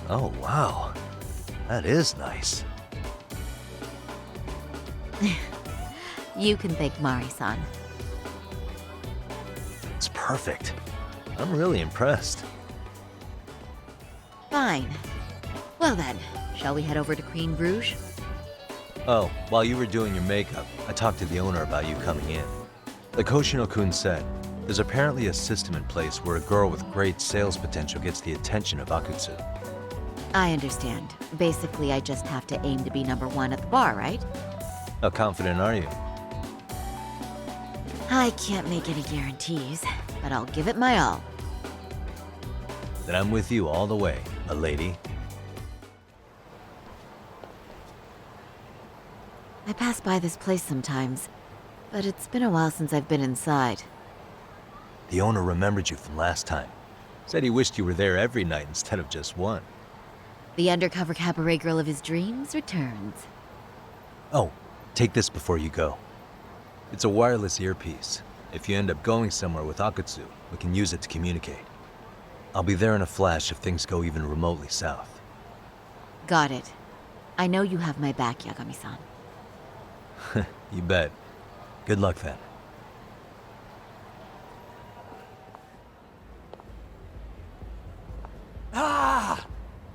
Oh, wow. That is nice. You can thank Mari-san. It's perfect. I'm really impressed. Fine. Well then, shall we head over to Queen Bruges? Oh, while you were doing your makeup, I talked to the owner about you coming in. Like Hoshino-kun said, there's apparently a system in place where a girl with great sales potential gets the attention of Akutsu. I understand. Basically, I just have to aim to be #1 at the bar, right? How confident are you? I can't make any guarantees, but I'll give it my all. Then I'm with you all the way, a lady. I pass by this place sometimes, but it's been a while since I've been inside. The owner remembered you from last time. Said he wished you were there every night instead of just one. The undercover cabaret girl of his dreams returns. Oh, take this before you go. It's a wireless earpiece. If you end up going somewhere with Akutsu, we can use it to communicate. I'll be there in a flash if things go even remotely south. Got it. I know you have my back, Yagami-san. You bet. Good luck then. Ah!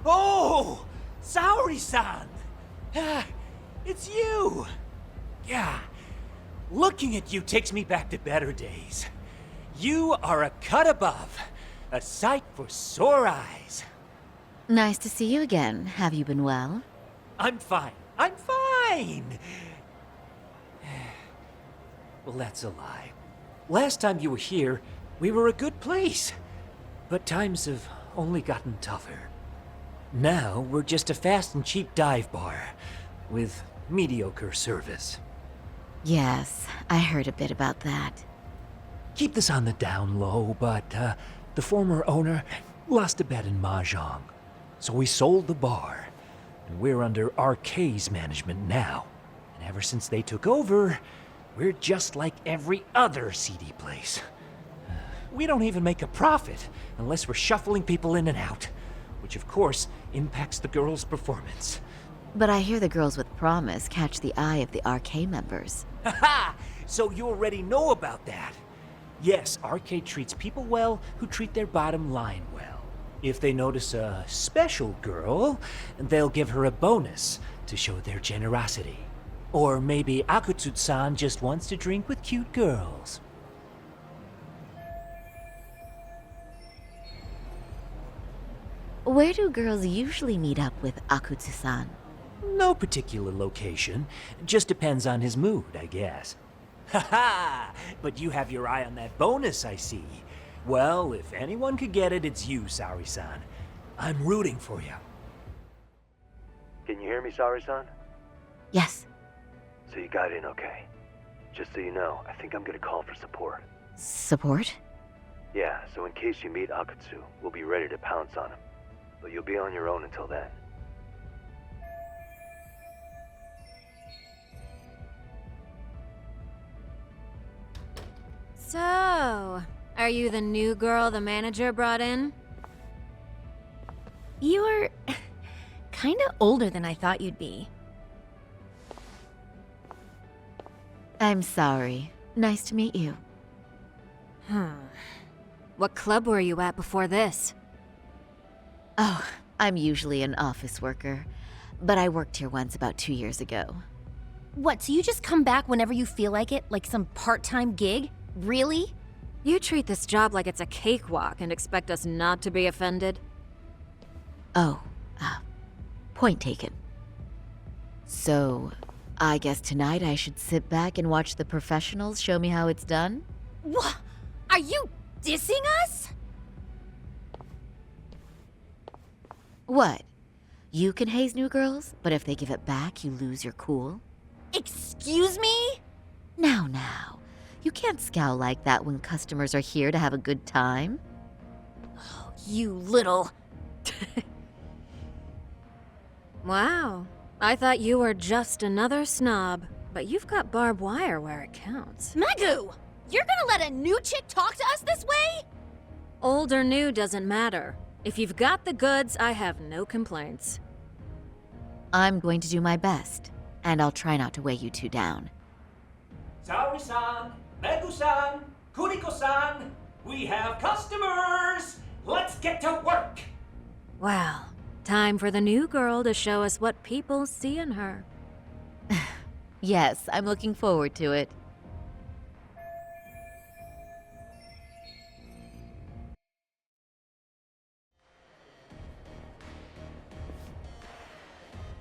Oh! Saori-san! Ah, it's you! Yeah. Looking at you takes me back to better days. You are a cut above. A sight for sore eyes. Nice to see you again. Have you been well? I'm fine. I'm fine! Well, that's a lie. Last time you were here, we were a good place. But times have only gotten tougher. Now, we're just a fast and cheap dive bar with mediocre service. Yes, I heard a bit about that. Keep this on the down low, but the former owner lost a bet in Mahjong. So we sold the bar, and we're under RK's management now. And ever since they took over, we're just like every other seedy place. We don't even make a profit unless we're shuffling people in and out, which of course impacts the girls' performance. But I hear the girls with promise catch the eye of the RK members. Haha! So you already know about that. Yes, Arcade treats people well who treat their bottom line well. If they notice a special girl, they'll give her a bonus to show their generosity. Or maybe Akutsu-san just wants to drink with cute girls. Where do girls usually meet up with Akutsu-san? No particular location. Just depends on his mood, I guess. Haha! But you have your eye on that bonus, I see. Well, if anyone could get it, it's you, Saori-san. I'm rooting for you. Can you hear me, Saori-san? Yes. So you got in okay. Just so you know, I think I'm gonna call for support. Support? Yeah, so in case you meet Akutsu, we'll be ready to pounce on him. But you'll be on your own until then. So, are you the new girl the manager brought in? You're kinda older than I thought you'd be. I'm sorry. Nice to meet you. What club were you at before this? Oh, I'm usually an office worker, but I worked here once about 2 years ago. What, so you just come back whenever you feel like it? Like some part-time gig? Really? You treat this job like it's a cakewalk and expect us not to be offended? Oh, point taken. So, I guess tonight I should sit back and watch the professionals show me how it's done? What? Are you dissing us? What? You can haze new girls, but if they give it back, you lose your cool? Excuse me? Now. You can't scowl like that when customers are here to have a good time. You little... Wow. I thought you were just another snob, but you've got barbed wire where it counts. Megu! You're gonna let a new chick talk to us this way? Old or new doesn't matter. If you've got the goods, I have no complaints. I'm going to do my best, and I'll try not to weigh you two down. Saori-san, Megu-san, Kuniko-san, we have customers! Let's get to work! Well, time for the new girl to show us what people see in her. Yes, I'm looking forward to it.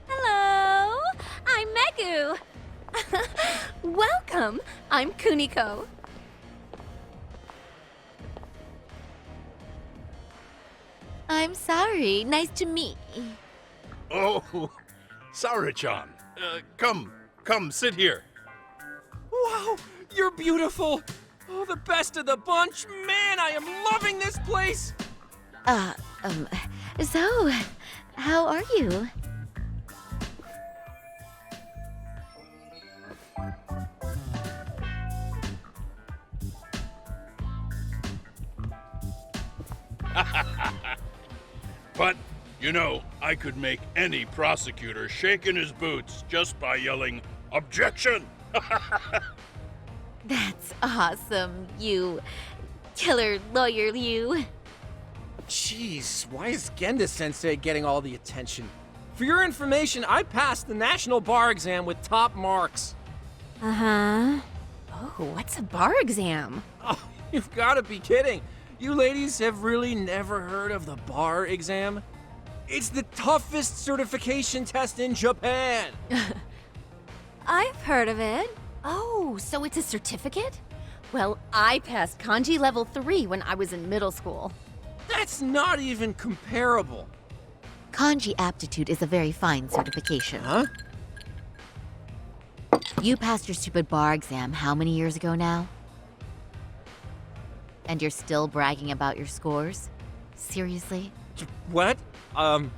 Hello, I'm Megu. Welcome, I'm Kuniko. I'm sorry. Nice to meet. Oh, Saori-chan. Come, sit here. Wow, you're beautiful. Oh, the best of the bunch. Man, I am loving this place. So, how are you? But, you know, I could make any prosecutor shake in his boots just by yelling, "Objection!" That's awesome, you killer lawyer, you. Jeez, why is Genda-sensei getting all the attention? For your information, I passed the national bar exam with top marks. Uh-huh. Oh, what's a bar exam? Oh, you've got to be kidding. You ladies have really never heard of the bar exam? It's the toughest certification test in Japan. I've heard of it. Oh, so it's a certificate? Well, I passed kanji level 3 when I was in middle school. That's not even comparable. Kanji aptitude is a very fine certification. Huh? You passed your stupid bar exam how many years ago now? And you're still bragging about your scores? Seriously? What? Mm,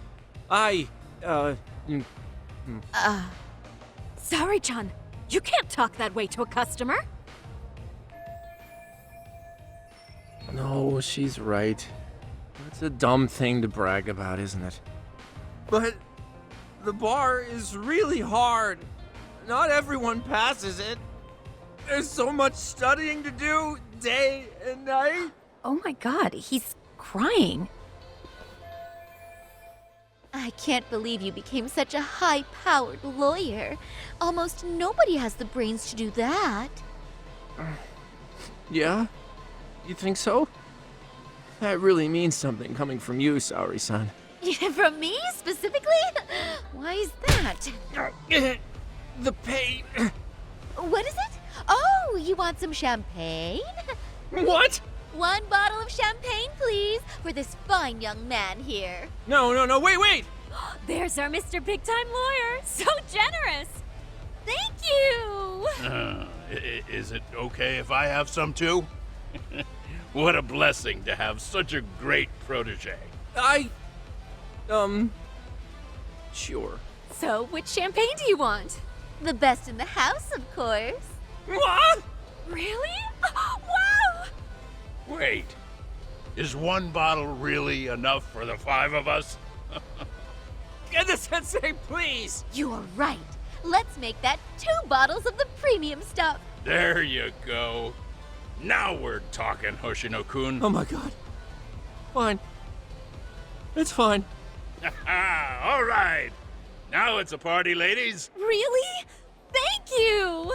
Sorry, Chan. You can't talk that way to a customer. No, she's right. It's a dumb thing to brag about, isn't it? But the bar is really hard. Not everyone passes it. There's so much studying to do, day and night. Oh my god, he's crying. I can't believe you became such a high-powered lawyer. Almost nobody has the brains to do that. Yeah? You think so? That really means something coming from you, Saori-san. From me, specifically? Why is that? The pain. What is it? Oh, you want some champagne? What? 1 bottle of champagne, please, for this fine young man here. No, wait! There's our Mr. Big Time Lawyer. So generous. Thank you. Is it okay if I have some too? What a blessing to have such a great protege. Sure. So, which champagne do you want? The best in the house, of course. What? Really? Wow! Wait, is 1 bottle really enough for the 5 of us? Genda-sensei, please! You are right. Let's make that 2 bottles of the premium stuff. There you go. Now we're talking, Hoshino-kun. Oh my god. Fine. It's fine. All right. Now it's a party, ladies. Really? Thank you!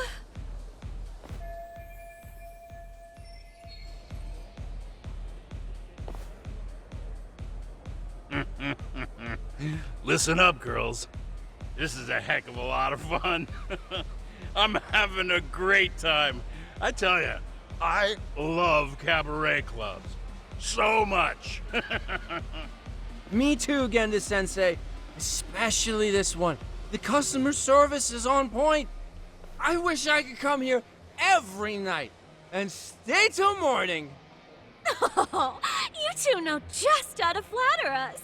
Listen up, girls. This is a heck of a lot of fun. I'm having a great time. I tell you, I love cabaret clubs. So much. Me too, Genda-sensei. Especially this one. The customer service is on point. I wish I could come here every night and stay till morning. Oh, you two know just how to flatter us.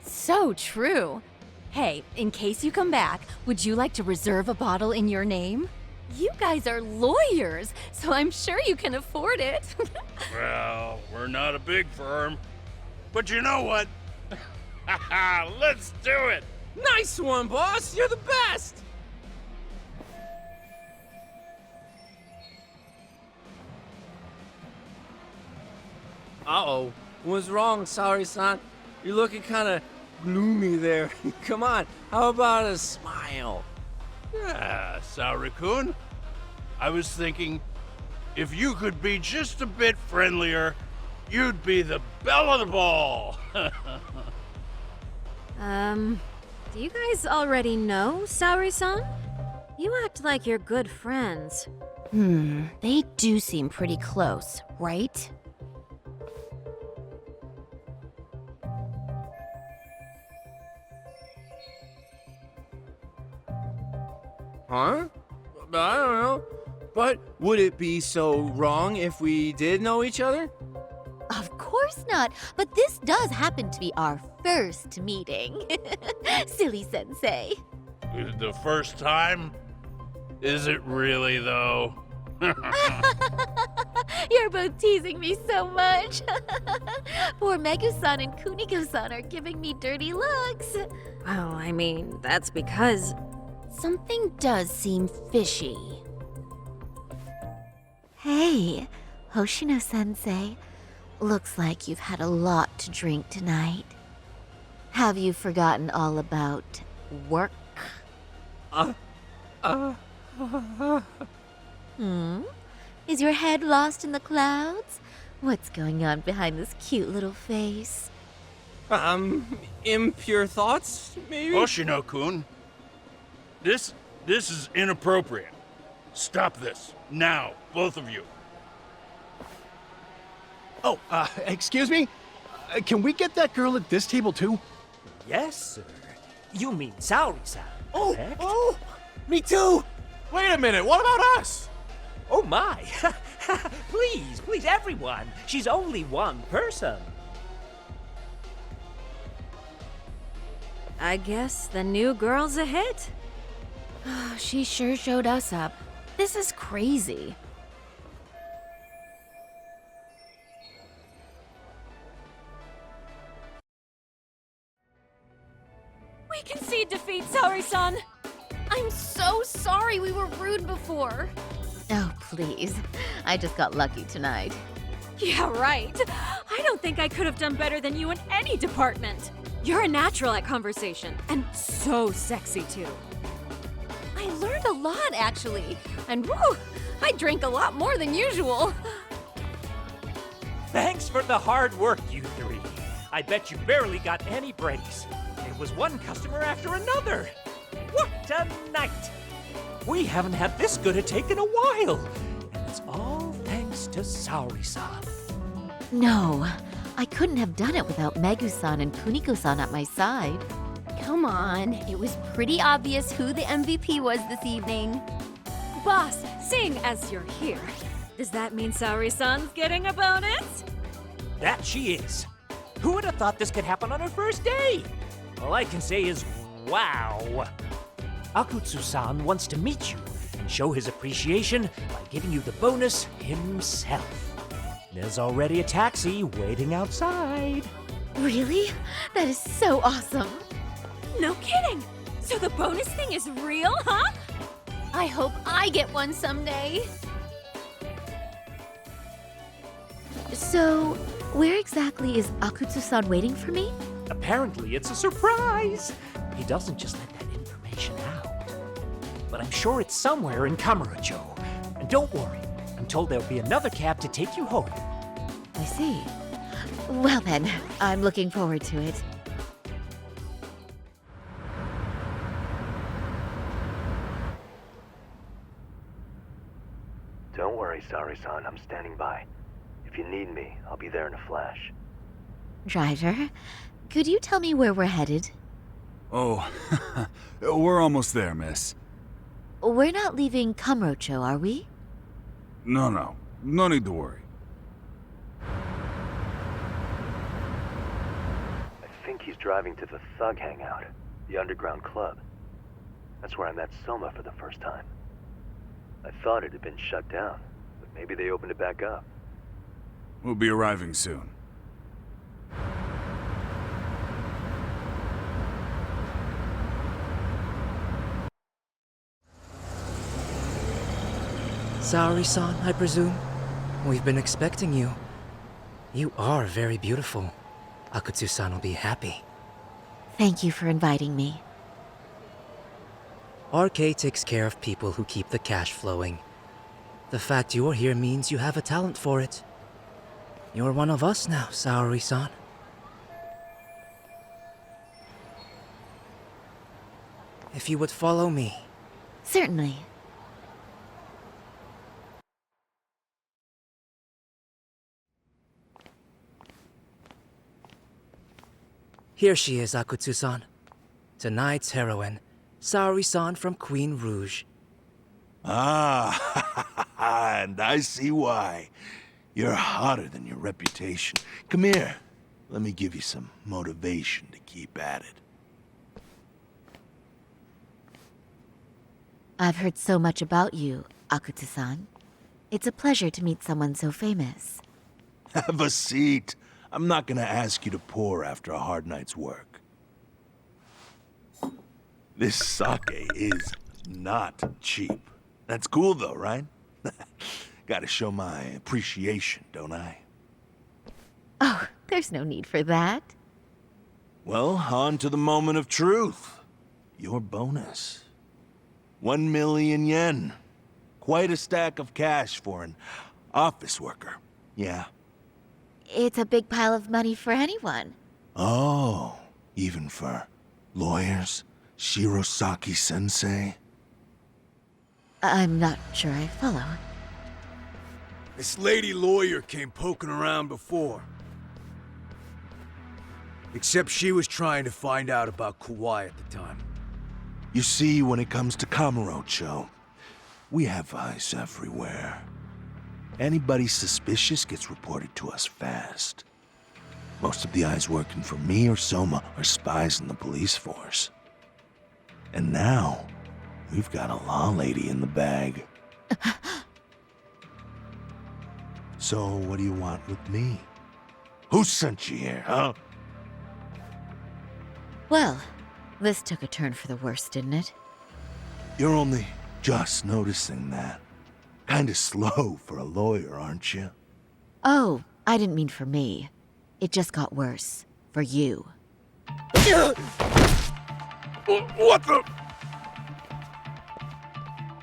So true. Hey, in case you come back, would you like to reserve a bottle in your name? You guys are lawyers, so I'm sure you can afford it. Well, we're not a big firm. But you know what? Let's do it! Nice one, boss! You're the best! Uh-oh. What's wrong, Saori-san? You're looking kind of gloomy there. Come on, how about a smile? Yeah, Saori-kun. I was thinking, if you could be just a bit friendlier, you'd be the belle of the ball. Do you guys already know Saori-san? You act like you're good friends. They do seem pretty close, right? Huh? I don't know. But would it be so wrong if we did know each other? Of course not, but this does happen to be our first meeting. Silly sensei. The first time? Is it really, though? You're both teasing me so much. Poor Megusan and Kuniko-san are giving me dirty looks. Well, I mean, that's because. Something does seem fishy. Hey, Hoshino-sensei. Looks like you've had a lot to drink tonight. Have you forgotten all about work? Is your head lost in the clouds? What's going on behind this cute little face? Impure thoughts, maybe? Hoshino-kun, this is inappropriate. Stop this, now, both of you. Oh, excuse me? Can we get that girl at this table too? Yes, sir. You mean Saori-san, correct? Oh, me too! Wait a minute, what about us? Oh my! Please, everyone! She's only one person. I guess the new girl's a hit. She sure showed us up. This is crazy. We concede defeat, Saori-san! I'm so sorry we were rude before. Oh, please. I just got lucky tonight. Yeah, right. I don't think I could have done better than you in any department. You're a natural at conversation, and so sexy too. I learned a lot, actually, and woo, I drank a lot more than usual. Thanks for the hard work, you three. I bet you barely got any breaks. It was one customer after another. What a night! We haven't had this good a take in a while. And it's all thanks to Saori-san. No, I couldn't have done it without Megusan and Kuniko-san at my side. Come on, it was pretty obvious who the MVP was this evening. Boss, seeing as you're here, does that mean Saori-san's getting a bonus? That she is. Who would have thought this could happen on her first day? All I can say is, wow. Akutsu-san wants to meet you and show his appreciation by giving you the bonus himself. There's already a taxi waiting outside. Really? That is so awesome. No kidding! So the bonus thing is real, huh? I hope I get one someday. So, where exactly is Akutsu-san waiting for me? Apparently, it's a surprise. He doesn't just let that information out. But I'm sure it's somewhere in Kamurocho. And don't worry, I'm told there'll be another cab to take you home. I see. Well then, I'm looking forward to it. Don't worry, Saori-san. I'm standing by. If you need me, I'll be there in a flash. Driver, could you tell me where we're headed? Oh, we're almost there, miss. We're not leaving Kamurocho, are we? No. No need to worry. I think he's driving to the Thug Hangout, the underground club. That's where I met Soma for the first time. I thought it had been shut down, but maybe they opened it back up. We'll be arriving soon. Saori-san, I presume? We've been expecting you. You are very beautiful. Akutsu-san will be happy. Thank you for inviting me. RK takes care of people who keep the cash flowing. The fact you're here means you have a talent for it. You're one of us now, Saori-san. If you would follow me. Certainly. Here she is, Akutsu-san. Tonight's heroine, Saori-san from Queen Rouge. Ah, and I see why. You're hotter than your reputation. Come here. Let me give you some motivation to keep at it. I've heard so much about you, Akutsu-san. It's a pleasure to meet someone so famous. Have a seat. I'm not gonna ask you to pour after a hard night's work. This sake is not cheap. That's cool though, right? Gotta show my appreciation, don't I? Oh, there's no need for that. Well, on to the moment of truth. Your bonus. 1 million yen. Quite a stack of cash for an office worker. Yeah. It's a big pile of money for anyone. Oh, even for lawyers? Shirosaki-sensei? I'm not sure I follow. This lady lawyer came poking around before. Except she was trying to find out about Kuwai at the time. You see, when it comes to Kamurocho, we have eyes everywhere. Anybody suspicious gets reported to us fast. Most of the eyes working for me or Soma are spies in the police force. And now, we've got a law lady in the bag. So, what do you want with me? Who sent you here, huh? Well, this took a turn for the worse, didn't it? You're only just noticing that. Kinda slow for a lawyer, aren't you? Oh, I didn't mean for me. It just got worse. For you. What the?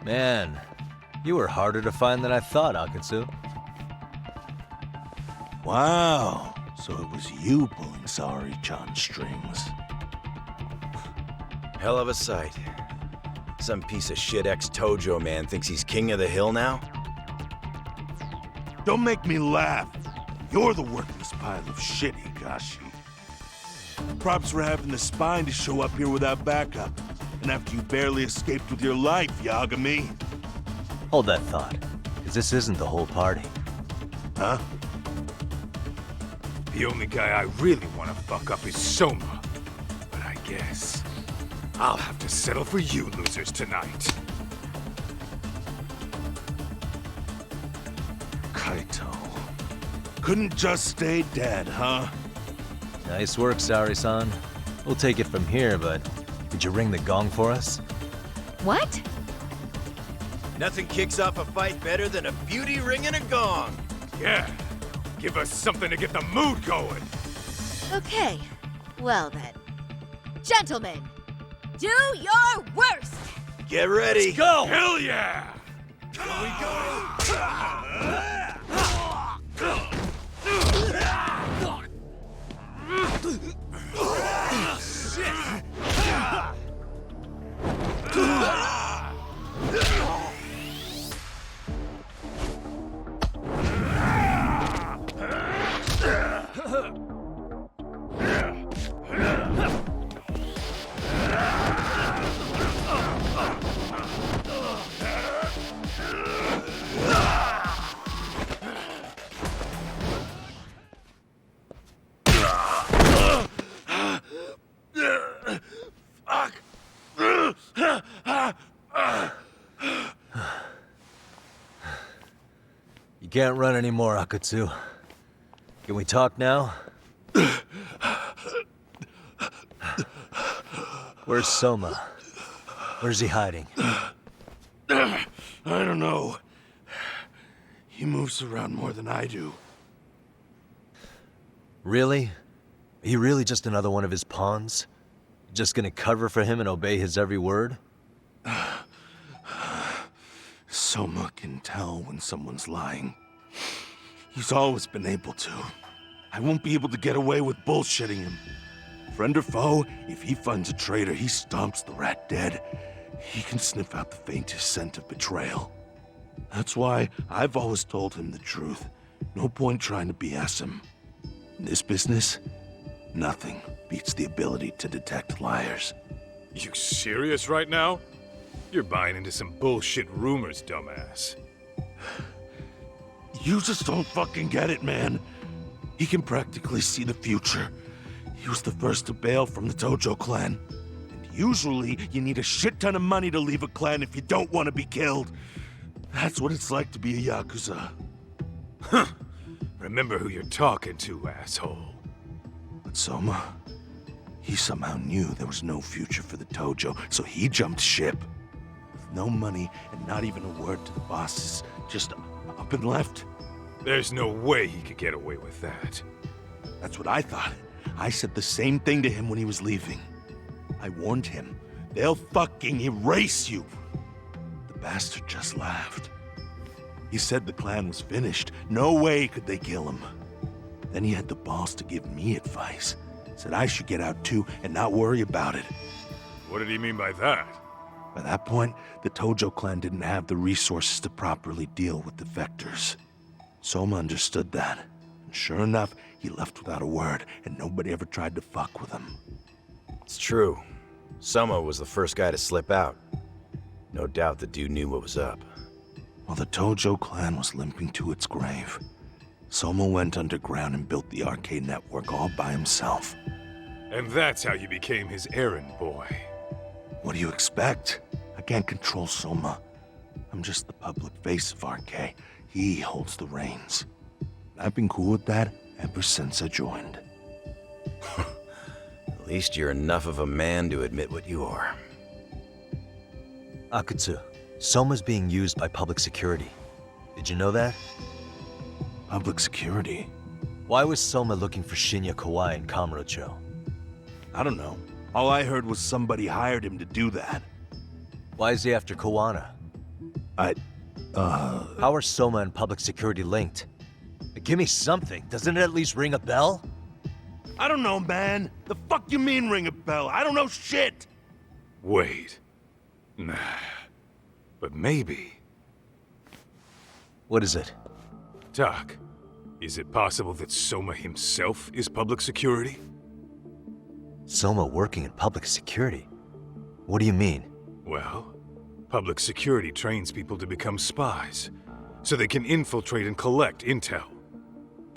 Man, you were harder to find than I thought, Akutsu. Wow, so it was you pulling Saori-chan's strings. Hell of a sight. Some piece of shit ex-Tojo man thinks he's king of the hill now? Don't make me laugh. You're the worthless pile of shit, Higashi. Props for having the spine to show up here without backup. And after you barely escaped with your life, Yagami. Hold that thought, because this isn't the whole party. Huh? The only guy I really want to fuck up is Soma. But I guess I'll have to settle for you losers tonight. Kaito. Couldn't just stay dead, huh? Nice work, Saori-san. We'll take it from here, but did you ring the gong for us? What? Nothing kicks off a fight better than a beauty ringing a gong. Yeah, give us something to get the mood going. Okay, well then. Gentlemen, do your worst! Get ready. Let's go! Hell yeah! Here we go. You can't run anymore, Akutsu. Can we talk now? Where's Soma? Where's he hiding? I don't know. He moves around more than I do. Really? Are you really just another one of his pawns? Just gonna cover for him and obey his every word? Soma can tell when someone's lying. He's always been able to. I won't be able to get away with bullshitting him. Friend or foe, if he finds a traitor, he stomps the rat dead. He can sniff out the faintest scent of betrayal. That's why I've always told him the truth. No point trying to BS him. In this business, nothing beats the ability to detect liars. You serious right now? You're buying into some bullshit rumors, dumbass. You just don't fucking get it, man. He can practically see the future. He was the first to bail from the Tojo clan. And usually, you need a shit ton of money to leave a clan if you don't want to be killed. That's what it's like to be a Yakuza. Huh. Remember who you're talking to, asshole. But Soma, he somehow knew there was no future for the Tojo, so he jumped ship. With no money and not even a word to the bosses, just up and left. There's no way he could get away with that. That's what I thought. I said the same thing to him when he was leaving. I warned him, they'll fucking erase you. The bastard just laughed. He said the clan was finished. No way could they kill him. Then he had the balls to give me advice. Said I should get out too and not worry about it. What did he mean by that? By that point, the Tojo clan didn't have the resources to properly deal with defectors. Soma understood that. And sure enough, he left without a word, and nobody ever tried to fuck with him. It's true. Soma was the first guy to slip out. No doubt the dude knew what was up. While the Tojo clan was limping to its grave, Soma went underground and built the arcade network all by himself. And that's how you became his errand boy. What do you expect? I can't control Soma. I'm just the public face of RK. He holds the reins. I've been cool with that ever since I joined. At least you're enough of a man to admit what you are. Akutsu, Soma's being used by public security. Did you know that? Public security? Why was Soma looking for Shinya Kawai and Kamurocho? I don't know. All I heard was somebody hired him to do that. Why is he after Kawana? How are Soma and public security linked? Give me something. Doesn't it at least ring a bell? I don't know, man. The fuck you mean ring a bell? I don't know shit! Wait. Nah. But maybe. What is it? Doc, is it possible that Soma himself is public security? Soma working in public security? What do you mean? Well, public security trains people to become spies, so they can infiltrate and collect intel.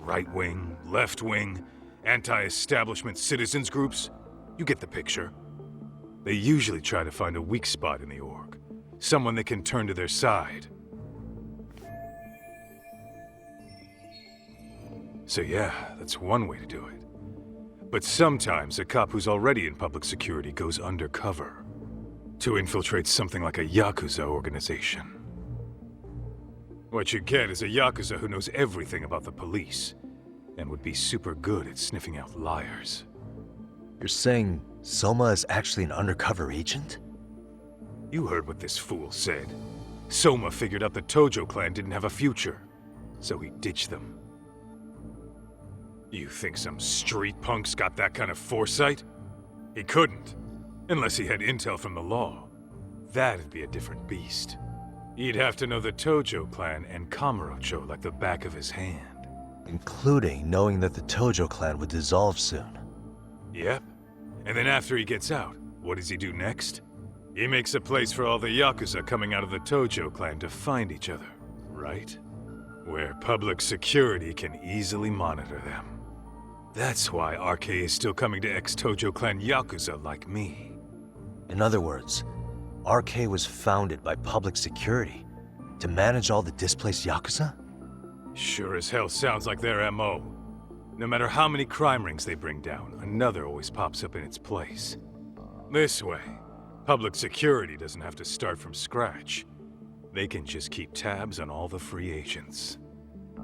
Right-wing, left-wing, anti-establishment citizens groups. You get the picture. They usually try to find a weak spot in the org, someone they can turn to their side. So yeah, that's one way to do it. But sometimes a cop who's already in public security goes undercover to infiltrate something like a Yakuza organization. What you get is a Yakuza who knows everything about the police and would be super good at sniffing out liars. You're saying Soma is actually an undercover agent? You heard what this fool said. Soma figured out the Tojo clan didn't have a future, so he ditched them. You think some street punk's got that kind of foresight? He couldn't, unless he had intel from the law. That'd be a different beast. He'd have to know the Tojo clan and Kamurocho like the back of his hand. Including knowing that the Tojo clan would dissolve soon. Yep. And then after he gets out, what does he do next? He makes a place for all the Yakuza coming out of the Tojo clan to find each other, right? Where public security can easily monitor them. That's why RK is still coming to ex-Tojo clan Yakuza like me. In other words, RK was founded by public security to manage all the displaced Yakuza? Sure as hell sounds like their MO. No matter how many crime rings they bring down, another always pops up in its place. This way, public security doesn't have to start from scratch. They can just keep tabs on all the free agents.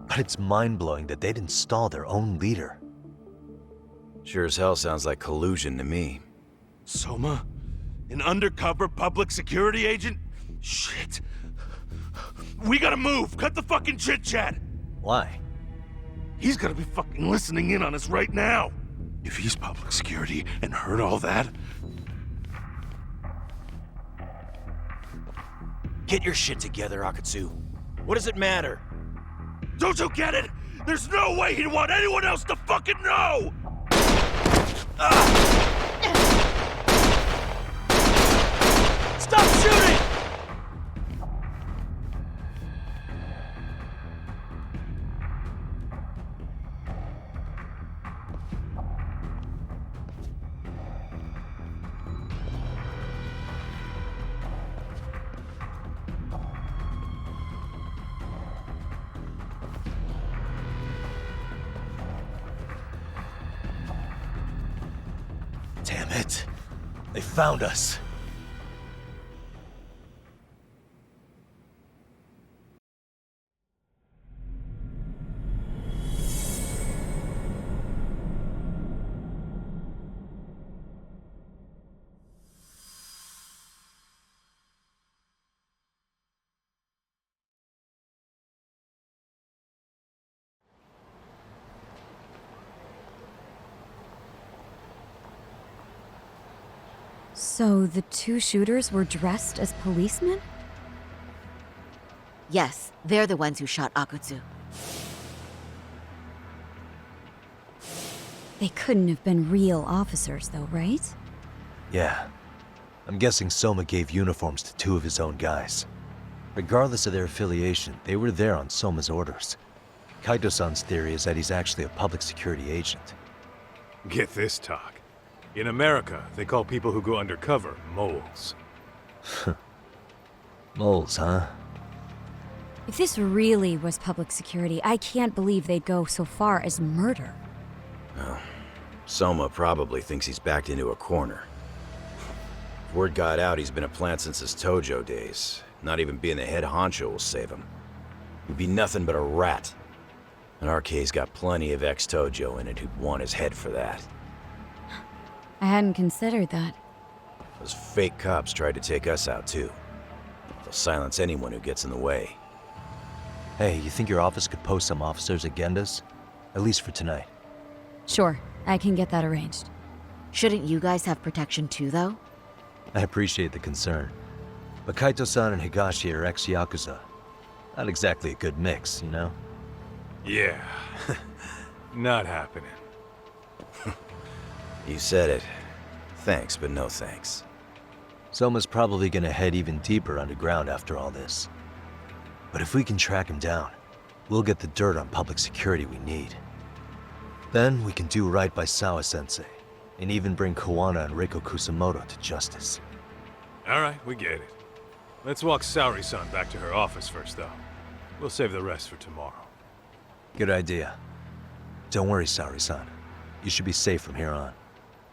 But it's mind-blowing that they'd install their own leader. Sure as hell sounds like collusion to me. Soma? An undercover public security agent? Shit. We gotta move! Cut the fucking chit-chat! Why? He's gotta be fucking listening in on us right now! If he's public security and heard all that... Get your shit together, Akatsu. What does it matter? Don't you get it? There's no way he'd want anyone else to fucking know! Stop shooting! Damn it. They found us. So the two shooters were dressed as policemen? Yes, they're the ones who shot Akutsu. They couldn't have been real officers, though, right? Yeah. I'm guessing Soma gave uniforms to two of his own guys. Regardless of their affiliation, they were there on Soma's orders. Kaito-san's theory is that he's actually a public security agent. Get this, talk. In America, they call people who go undercover moles. Moles, huh? If this really was public security, I can't believe they'd go so far as murder. Well, Soma probably thinks he's backed into a corner. If word got out he's been a plant since his Tojo days. Not even being the head honcho will save him. He'd be nothing but a rat. And RK's got plenty of ex-Tojo in it who'd want his head for that. I hadn't considered that. Those fake cops tried to take us out too. They'll silence anyone who gets in the way. Hey, you think your office could post some officers at Genda's? At least for tonight. Sure, I can get that arranged. Shouldn't you guys have protection too, though? I appreciate the concern. But Kaito-san and Higashi are ex-Yakuza. Not exactly a good mix, you know? Yeah. Not happening. You said it. Thanks, but no thanks. Soma's probably gonna head even deeper underground after all this. But if we can track him down, we'll get the dirt on public security we need. Then we can do right by Sawa-sensei, and even bring Kawana and Reiko Kusamoto to justice. Alright, we get it. Let's walk Saori-san back to her office first, though. We'll save the rest for tomorrow. Good idea. Don't worry, Saori-san. You should be safe from here on.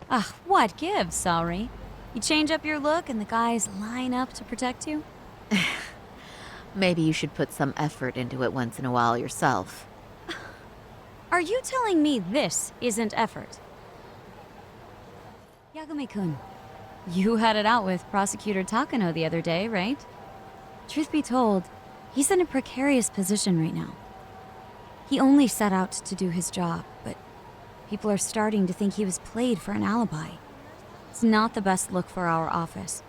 Ah, what gives, sorry? You change up your look and the guys line up to protect you? Maybe you should put some effort into it once in a while yourself. Are you telling me this isn't effort? Yagami-kun, you had it out with Prosecutor Takano the other day, right? Truth be told, he's in a precarious position right now. He only set out to do his job, but people are starting to think he was played for an alibi. It's not the best look for our office.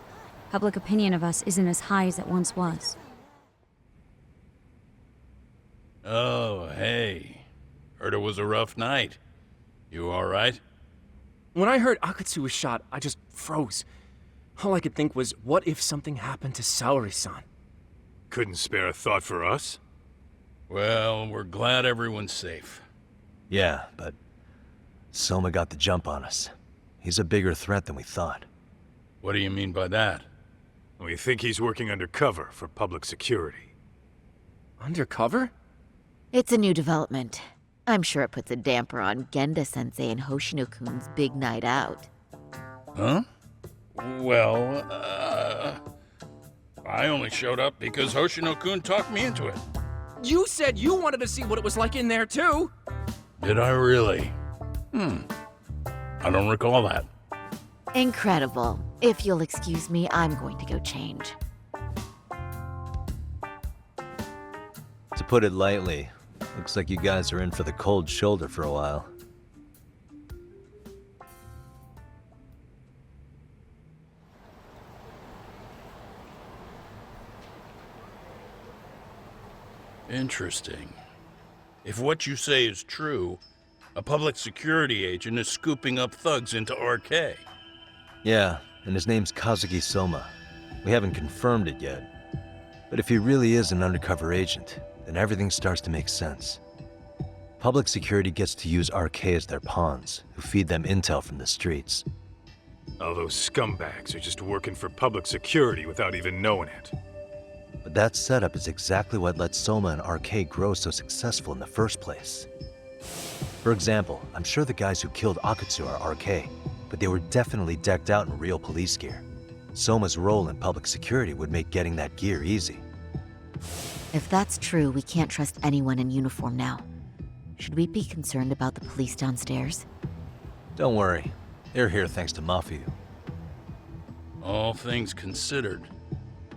Public opinion of us isn't as high as it once was. Oh, hey. Heard it was a rough night. You alright? When I heard Akatsu was shot, I just froze. All I could think was, what if something happened to Saori-san? Couldn't spare a thought for us? Well, we're glad everyone's safe. Yeah, but Soma got the jump on us. He's a bigger threat than we thought. What do you mean by that? We think he's working undercover for public security. Undercover? It's a new development. I'm sure it puts a damper on Genda-sensei and Hoshino-kun's big night out. Huh? Well, I only showed up because Hoshino-kun talked me into it. You said you wanted to see what it was like in there, too. Did I really? I don't recall that. Incredible. If you'll excuse me, I'm going to go change. To put it lightly, looks like you guys are in for the cold shoulder for a while. Interesting. If what you say is true, a public security agent is scooping up thugs into RK. Yeah, and his name's Kazuki Soma. We haven't confirmed it yet. But if he really is an undercover agent, then everything starts to make sense. Public security gets to use RK as their pawns, who feed them intel from the streets. All those scumbags are just working for public security without even knowing it. But that setup is exactly what let Soma and RK grow so successful in the first place. For example, I'm sure the guys who killed Akutsu are RK, but they were definitely decked out in real police gear. Soma's role in public security would make getting that gear easy. If that's true, we can't trust anyone in uniform now. Should we be concerned about the police downstairs? Don't worry, they're here thanks to Mafia. All things considered,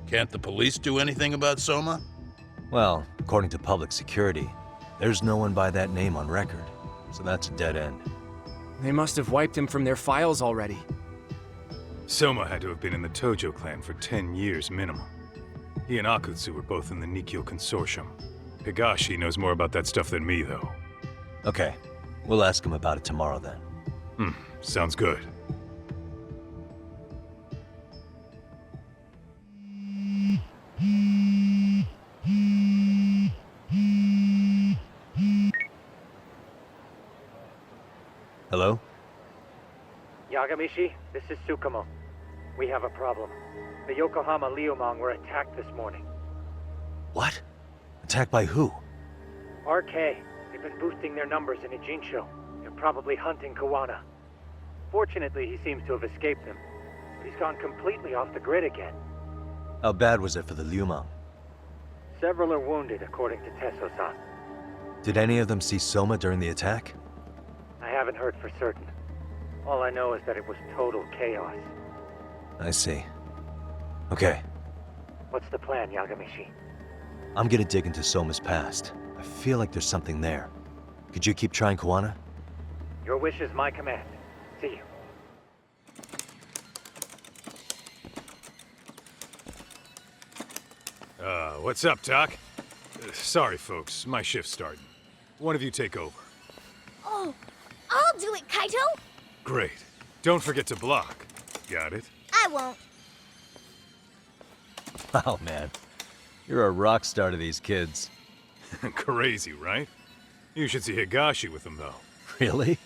can't the police do anything about Soma? Well, according to public security, there's no one by that name on record, so that's a dead end. They must have wiped him from their files already. Soma had to have been in the Tojo clan for 10 years minimum. He and Akutsu were both in the Nikyo Consortium. Higashi knows more about that stuff than me, though. Okay, we'll ask him about it tomorrow then. Sounds good. Hello? Yagamishi, this is Tsukumo. We have a problem. The Yokohama Liumang were attacked this morning. What? Attacked by who? RK. They've been boosting their numbers in Ejinsho. They're probably hunting Kawana. Fortunately, he seems to have escaped them. But he's gone completely off the grid again. How bad was it for the Liumang? Several are wounded, according to Tesso-san. Did any of them see Soma during the attack? I haven't heard for certain. All I know is that it was total chaos. I see. Okay, What's the plan, Yagamishi? I'm gonna dig into Soma's past. I feel like there's something there. Could you keep trying Kawana? Your wish is my command. See you. What's up, Doc? Sorry, folks. My shift's starting. One of you take over. Oh, I'll do it, Kaito! Great. Don't forget to block. Got it? I won't. Oh man, you're a rock star to these kids. Crazy, right? You should see Higashi with them, though. Really?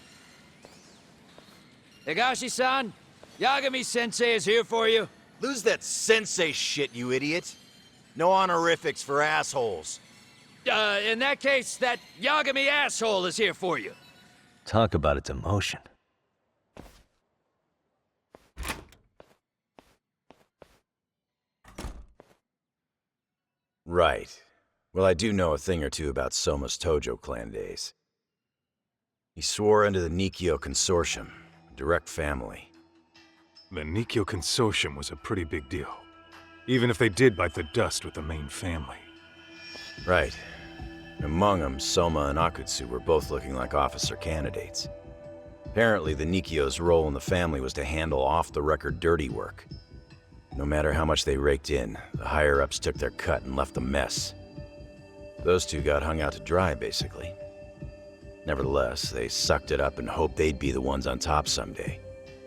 Higashi-san, Yagami-sensei is here for you. Lose that sensei shit, you idiot. No honorifics for assholes. In that case, that Yagami asshole is here for you. Talk about its emotion. Right. Well, I do know a thing or two about Soma's Tojo clan days. He swore into the Nikyo Consortium, a direct family. The Nikyo Consortium was a pretty big deal. Even if they did bite the dust with the main family. Right. Among them, Soma and Akutsu were both looking like officer candidates. Apparently, the Nikyo's role in the family was to handle off-the-record dirty work. No matter how much they raked in, the higher-ups took their cut and left a mess. Those two got hung out to dry, basically. Nevertheless, they sucked it up and hoped they'd be the ones on top someday.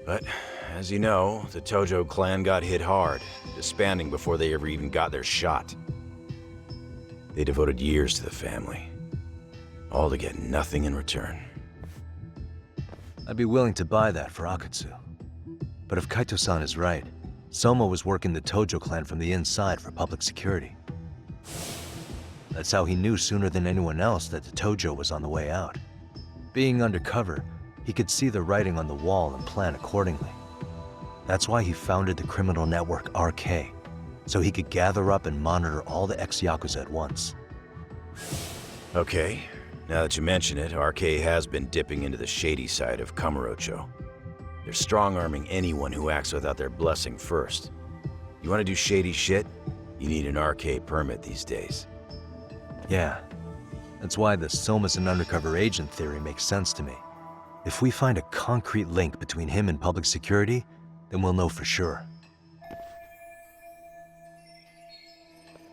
But, as you know, the Tojo clan got hit hard, disbanding before they ever even got their shot. They devoted years to the family, all to get nothing in return. I'd be willing to buy that for Akutsu. But if Kaito-san is right, Soma was working the Tojo clan from the inside for public security. That's how he knew sooner than anyone else that the Tojo was on the way out. Being undercover, he could see the writing on the wall and plan accordingly. That's why he founded the criminal network RK, so he could gather up and monitor all the ex-Yakuza at once. Okay, now that you mention it, RK has been dipping into the shady side of Kamurocho. They're strong-arming anyone who acts without their blessing first. You want to do shady shit? You need an RK permit these days. Yeah, that's why the Soma's an undercover agent theory makes sense to me. If we find a concrete link between him and public security, then we'll know for sure.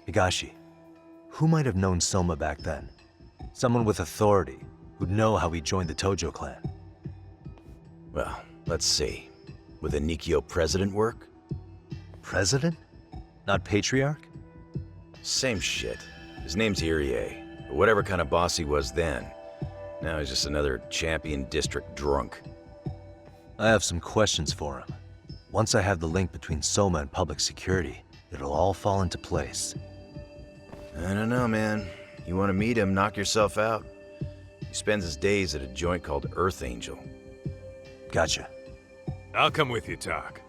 Higashi, who might have known Soma back then? Someone with authority, who'd know how he joined the Tojo clan. Well, let's see. Would the Nikyo president work? President? Not patriarch? Same shit. His name's Irie, but whatever kind of boss he was then, now he's just another champion district drunk. I have some questions for him. Once I have the link between Soma and public security, it'll all fall into place. I don't know, man. You want to meet him, knock yourself out? He spends his days at a joint called Earth Angel. Gotcha. I'll come with you, Tak.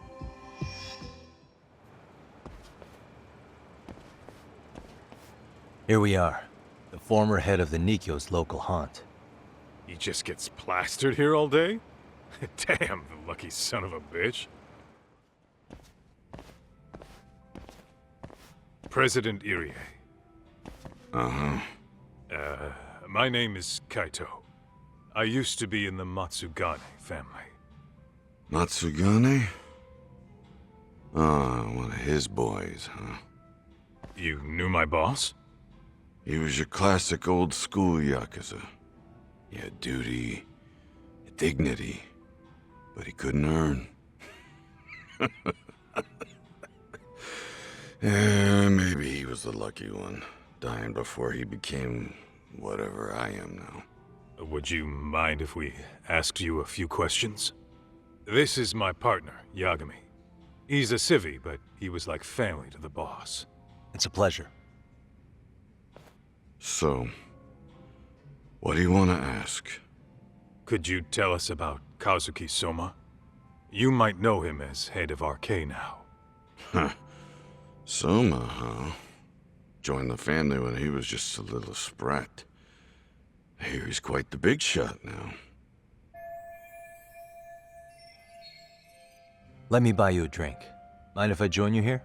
Here we are, the former head of the Nikyo's local haunt. He just gets plastered here all day? Damn, the lucky son of a bitch. President Irie. Uh-huh. My name is Kaito. I used to be in the Matsugane family. Matsugane? Ah, one of his boys, huh? You knew my boss? He was your classic old-school Yakuza. He had duty, dignity, but he couldn't earn. Yeah, maybe he was the lucky one, dying before he became whatever I am now. Would you mind if we asked you a few questions? This is my partner, Yagami. He's a civvy, but he was like family to the boss. It's a pleasure. So, what do you want to ask? Could you tell us about Kazuki Soma? You might know him as head of RK now. Huh. Soma, huh? Joined the family when he was just a little sprat. I hear he's quite the big shot now. Let me buy you a drink. Mind if I join you here?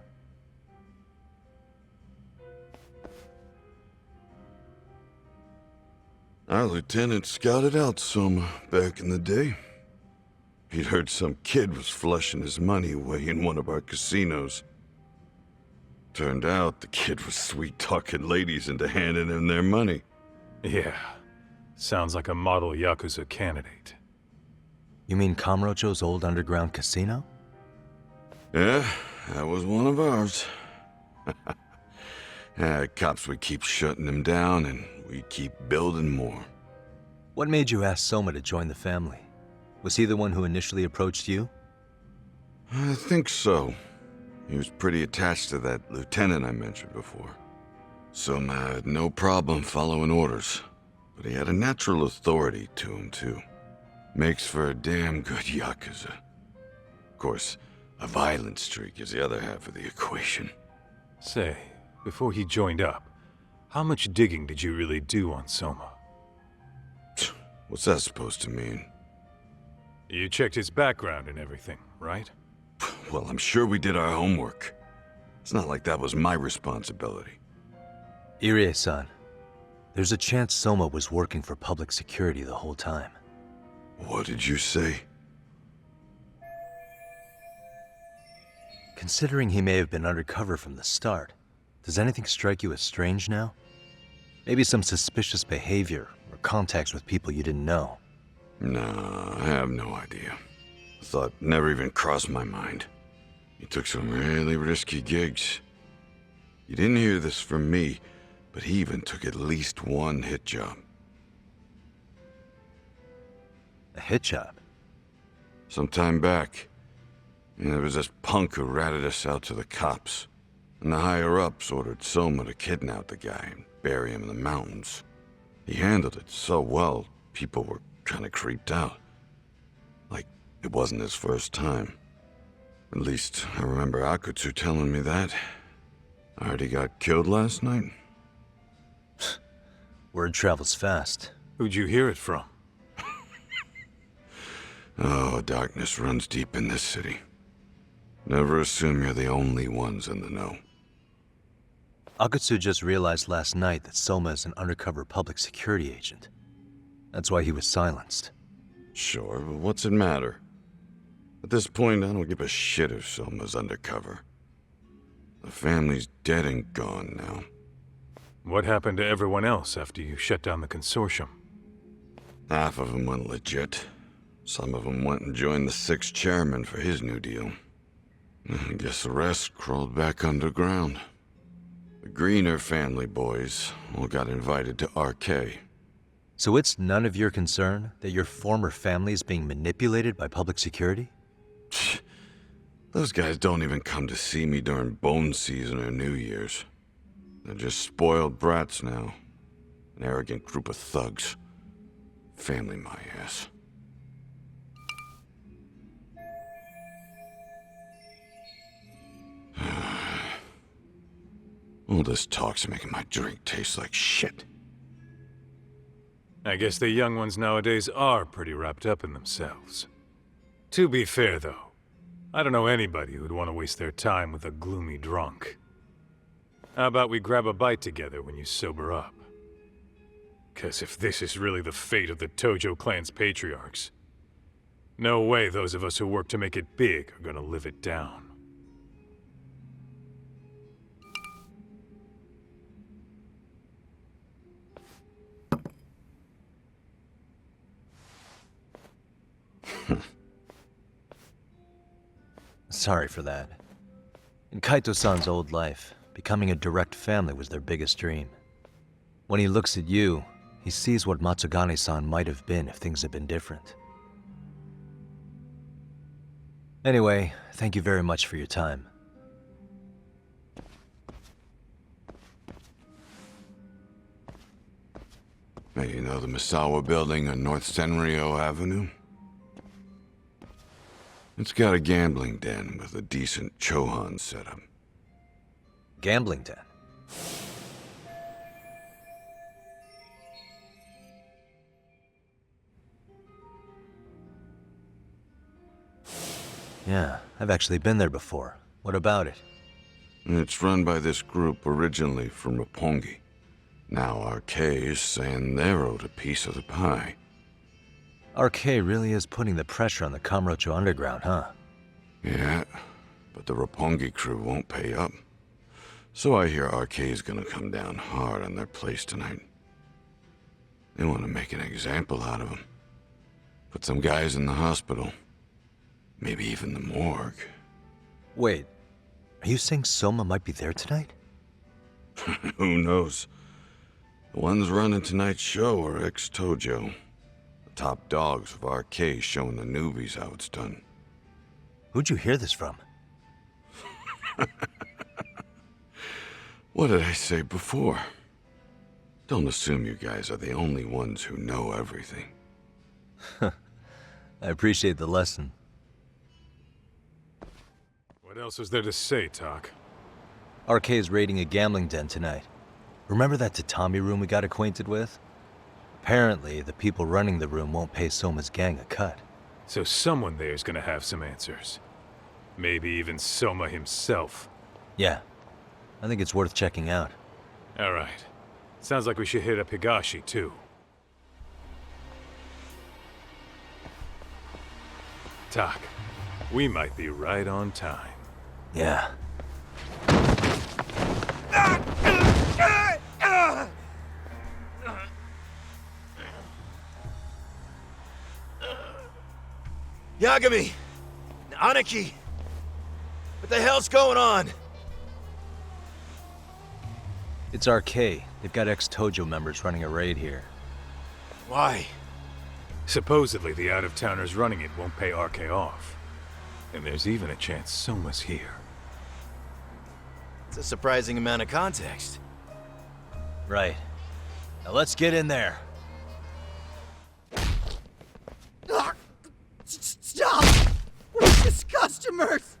Our lieutenant scouted out Soma back in the day. He'd heard some kid was flushing his money away in one of our casinos. Turned out the kid was sweet-talking ladies into handing him their money. Yeah. Sounds like a model Yakuza candidate. You mean Kamurocho's old underground casino? Yeah, that was one of ours. Cops would keep shutting them down, and we'd keep building more. What made you ask Soma to join the family? Was he the one who initially approached you? I think so. He was pretty attached to that lieutenant I mentioned before. Soma had no problem following orders, but he had a natural authority to him, too. Makes for a damn good Yakuza. Of course, a violent streak is the other half of the equation. Say, before he joined up, how much digging did you really do on Soma? What's that supposed to mean? You checked his background and everything, right? Well, I'm sure we did our homework. It's not like that was my responsibility. Irie-san, there's a chance Soma was working for public security the whole time. What did you say? Considering he may have been undercover from the start, does anything strike you as strange now? Maybe some suspicious behavior or contacts with people you didn't know? No, I have no idea. Thought never even crossed my mind. He took some really risky gigs. You didn't hear this from me, but he even took at least one hit job. A hit job? Some time back, there was this punk who ratted us out to the cops. And the higher-ups ordered Soma to kidnap the guy and bury him in the mountains. He handled it so well, people were kind of creeped out. Like, it wasn't his first time. At least, I remember Akutsu telling me that. I heard he got killed last night. Word travels fast. Who'd you hear it from? Oh, darkness runs deep in this city. Never assume you're the only ones in the know. Akatsu just realized last night that Soma is an undercover public security agent. That's why he was silenced. Sure, but what's it matter? At this point, I don't give a shit if Soma's undercover. The family's dead and gone now. What happened to everyone else after you shut down the consortium? Half of them went legit. Some of them went and joined the 6th chairman for his new deal. I guess the rest crawled back underground. The Greener family boys all got invited to RK. So it's none of your concern that your former family is being manipulated by public security? Those guys don't even come to see me during bone season or New Year's. They're just spoiled brats now. An arrogant group of thugs. Family my ass. All this talk's making my drink taste like shit. I guess the young ones nowadays are pretty wrapped up in themselves. To be fair, though, I don't know anybody who'd want to waste their time with a gloomy drunk. How about we grab a bite together when you sober up? 'Cause if this is really the fate of the Tojo clan's patriarchs, no way those of us who work to make it big are gonna live it down. Sorry for that. In Kaito-san's old life, becoming a direct family was their biggest dream. When he looks at you, he sees what Matsugane-san might have been if things had been different. Anyway, thank you very much for your time. Hey, you know the Misawa building on North Senryo Avenue? It's got a gambling den with a decent Chohan setup. Gambling den? Yeah, I've actually been there before. What about it? It's run by this group originally from Roppongi. Now RK is saying they're owed a piece of the pie. RK really is putting the pressure on the Kamurocho Underground, huh? Yeah, but the Roppongi crew won't pay up. So I hear RK is gonna come down hard on their place tonight. They want to make an example out of them. Put some guys in the hospital. Maybe even the morgue. Wait, are you saying Soma might be there tonight? Who knows? The ones running tonight's show are ex-Tojo. The top dogs of RK showing the newbies how it's done. Who'd you hear this from? What did I say before? Don't assume you guys are the only ones who know everything. I appreciate the lesson. What else is there to say, Tak? RK is raiding a gambling den tonight. Remember that tatami room we got acquainted with? Apparently, the people running the room won't pay Soma's gang a cut. So someone there's gonna have some answers. Maybe even Soma himself. Yeah, I think it's worth checking out. Alright. Sounds like we should hit up Higashi, too. Tak, we might be right on time. Yeah. Yagami! Aniki! What the hell's going on? It's RK. They've got ex-Tojo members running a raid here. Why? Supposedly the out-of-towners running it won't pay RK off. And there's even a chance Soma's here. It's a surprising amount of context. Right. Now let's get in there. Stop! We're just customers!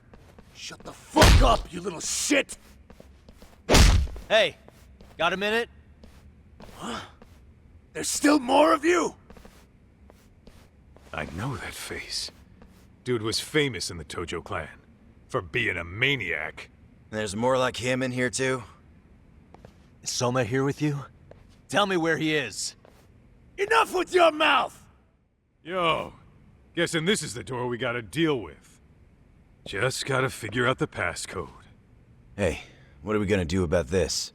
Shut the fuck up, you little shit! Hey, got a minute? There's still more of you? I know that face. Dude was famous in the Tojo clan for being a maniac. There's more like him in here, too? Is Soma here with you? Tell me where he is. Enough with your mouth! Yo, guessing this is the door we gotta deal with. Just gotta figure out the passcode. Hey, what are we gonna do about this?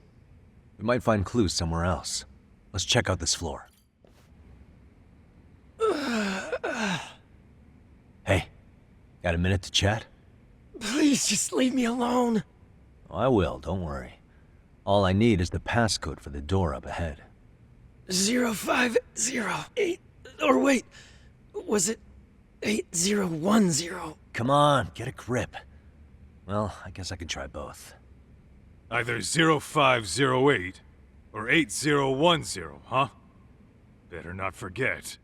We might find clues somewhere else. Let's check out this floor. Hey, got a minute to chat? Please just leave me alone. Oh, I will, don't worry. All I need is the passcode for the door up ahead. 0508. Or wait, was it 8010? Come on, get a grip. Well, I guess I can try both. Either 0508 or 8010, huh? Better not forget.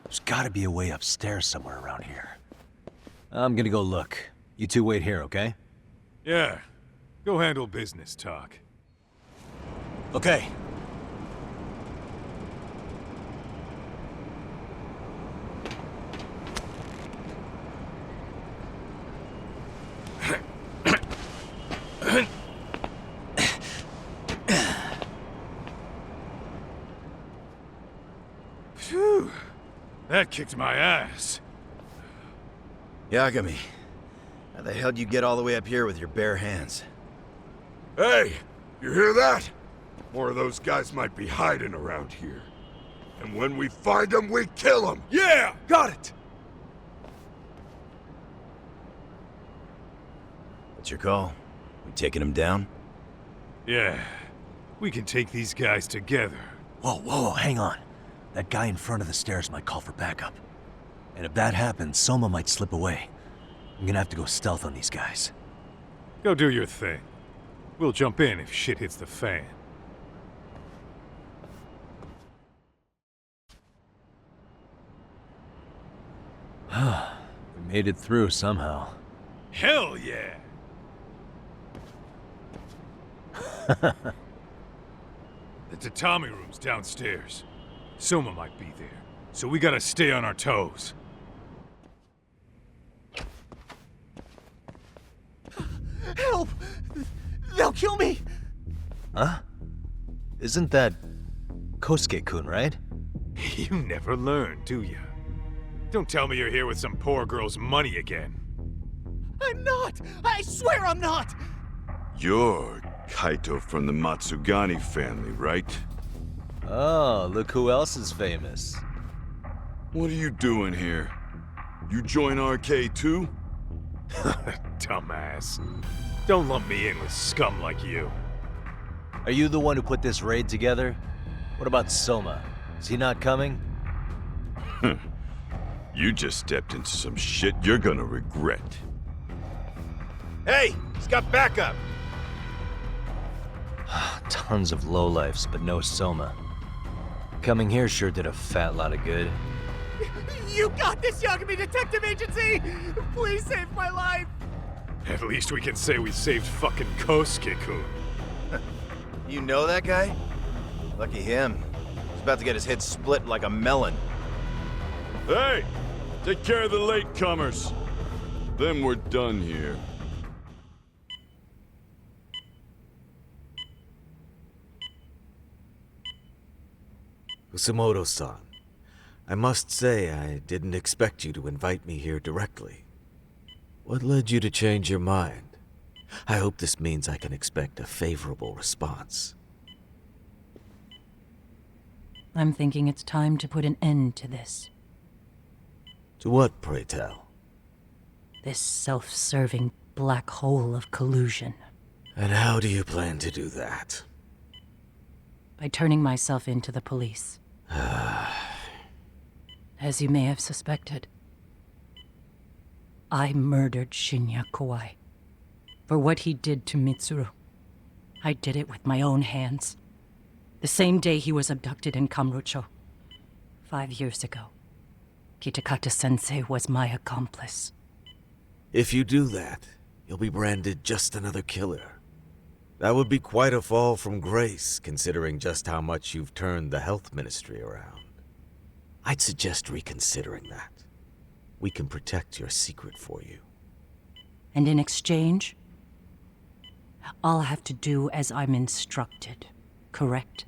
There's gotta be a way upstairs somewhere around here. I'm gonna go look. You two wait here, okay? Yeah, go handle business talk. Okay. Phew, that kicked my ass. Yagami, how the hell do you get all the way up here with your bare hands? Hey, you hear that? More of those guys might be hiding around here. And when we find them, we kill them! Yeah, got it! What's your call? We taking him down? Yeah, we can take these guys together. Whoa, hang on. That guy in front of the stairs might call for backup. And if that happens, Soma might slip away. I'm gonna have to go stealth on these guys. Go do your thing. We'll jump in if shit hits the fan. We made it through somehow. Hell yeah! The tatami room's downstairs. Soma might be there, so we gotta stay on our toes. Help! They'll kill me! Huh? Isn't that Kosuke-kun, right? You never learn, do you? Don't tell me you're here with some poor girl's money again. I'm not! I swear I'm not! You're Kaito from the Matsugani family, right? Oh, look who else is famous. What are you doing here? You join RK too? Dumbass. Don't lump me in with scum like you. Are you the one who put this raid together? What about Soma? Is he not coming? You just stepped into some shit you're gonna regret. Hey, he's got backup! Tons of lowlifes, but no Soma. Coming here sure did a fat lot of good. You got this, Yagami Detective Agency! Please save my life! At least we can say we saved fucking Kosuke-kun. You know that guy? Lucky him. He's about to get his head split like a melon. Hey! Take care of the latecomers. Then we're done here. Kusumoto-san, I must say I didn't expect you to invite me here directly. What led you to change your mind? I hope this means I can expect a favorable response. I'm thinking it's time to put an end to this. To what, pray tell? This self-serving black hole of collusion. And how do you plan to do that? By turning myself into the police. As you may have suspected, I murdered Shinya Kawai. For what he did to Mitsuru. I did it with my own hands. The same day he was abducted in Kamurocho. 5 years ago. Kitakata-sensei was my accomplice. If you do that, you'll be branded just another killer. That would be quite a fall from grace, considering just how much you've turned the health ministry around. I'd suggest reconsidering that. We can protect your secret for you. And in exchange, I'll have to do as I'm instructed, correct?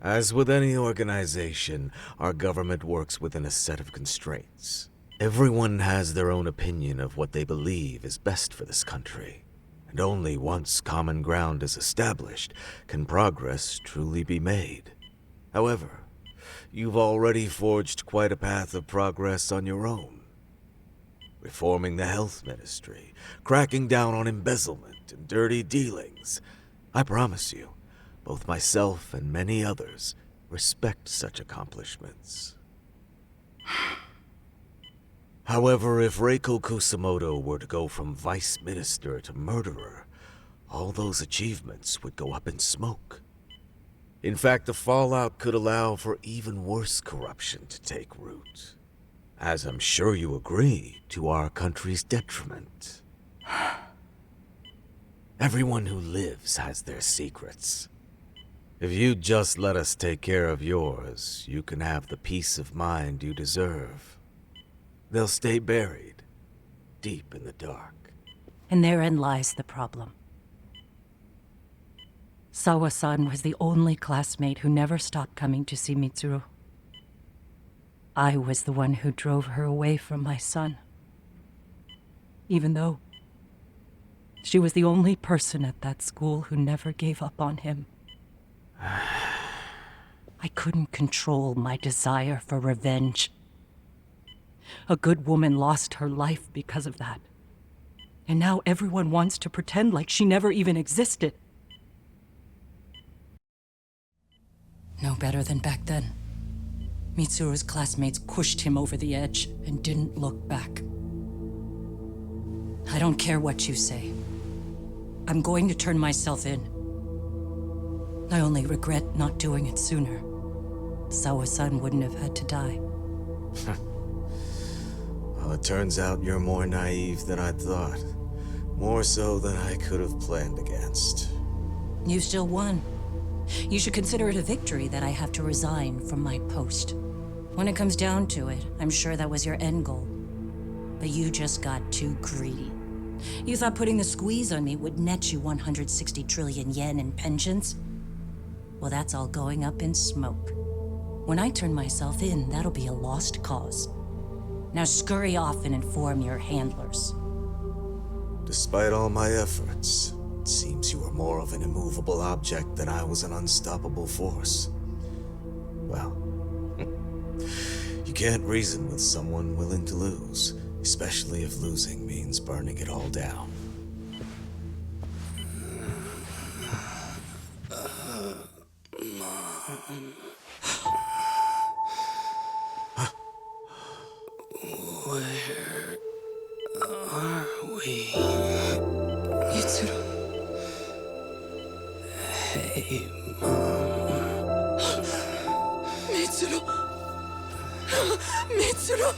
As with any organization, our government works within a set of constraints. Everyone has their own opinion of what they believe is best for this country. And only once common ground is established can progress truly be made. However, you've already forged quite a path of progress on your own. Reforming the health ministry, cracking down on embezzlement and dirty dealings. I promise you, both myself and many others respect such accomplishments. However, if Reiko Kusamoto were to go from vice minister to murderer, all those achievements would go up in smoke. In fact, the fallout could allow for even worse corruption to take root. As I'm sure you agree, to our country's detriment. Everyone who lives has their secrets. If you'd just let us take care of yours, you can have the peace of mind you deserve. They'll stay buried, deep in the dark. And therein lies the problem. Sawa-san was the only classmate who never stopped coming to see Mitsuru. I was the one who drove her away from my son. Even though she was the only person at that school who never gave up on him. I couldn't control my desire for revenge. A good woman lost her life because of that. And now everyone wants to pretend like she never even existed. No better than back then. Mitsuru's classmates pushed him over the edge and didn't look back. I don't care what you say. I'm going to turn myself in. I only regret not doing it sooner. Sawa-san wouldn't have had to die. Well, it turns out you're more naive than I thought. More so than I could have planned against. You still won. You should consider it a victory that I have to resign from my post. When it comes down to it, I'm sure that was your end goal. But you just got too greedy. You thought putting the squeeze on me would net you 160 trillion yen in pensions? Well, that's all going up in smoke. When I turn myself in, that'll be a lost cause. Now scurry off and inform your handlers. Despite all my efforts, it seems you are more of an immovable object than I was an unstoppable force. Well, you can't reason with someone willing to lose, especially if losing means burning it all down. Where are we? Mitsuru. Hey, Mom. Mitsuru. Mitsuru.